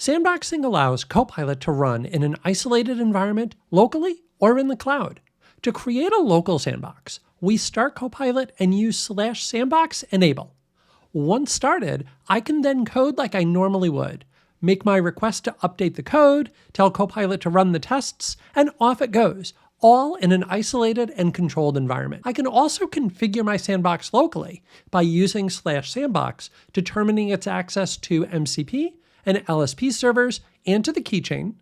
Sandboxing allows Copilot to run in an isolated environment locally or in the cloud. To create a local sandbox, we start Copilot and use /sandbox enable. Once started, I can then code like I normally would, make my request to update the code, tell Copilot to run the tests, and off it goes, all in an isolated and controlled environment. I can also configure my sandbox locally by using /sandbox, determining its access to MCP and LSP servers and to the keychain,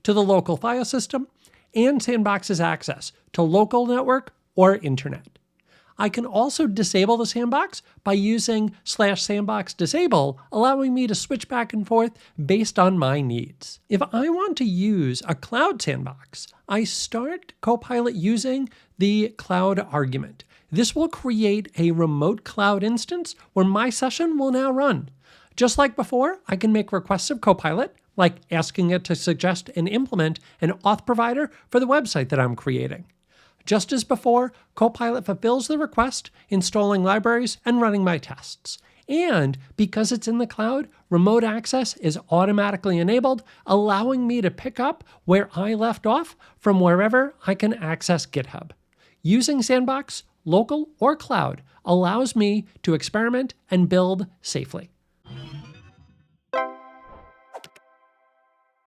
to the local file system, and Sandbox's access to local network or internet. I can also disable the sandbox by using /sandbox disable, allowing me to switch back and forth based on my needs. If I want to use a cloud sandbox, I start Copilot using the cloud argument. This will create a remote cloud instance where my session will now run. Just like before, I can make requests of Copilot, like asking it to suggest and implement an auth provider for the website that I'm creating. Just as before, Copilot fulfills the request, installing libraries and running my tests. And because it's in the cloud, remote access is automatically enabled, allowing me to pick up where I left off from wherever I can access GitHub. Using Sandbox, local or cloud, allows me to experiment and build safely.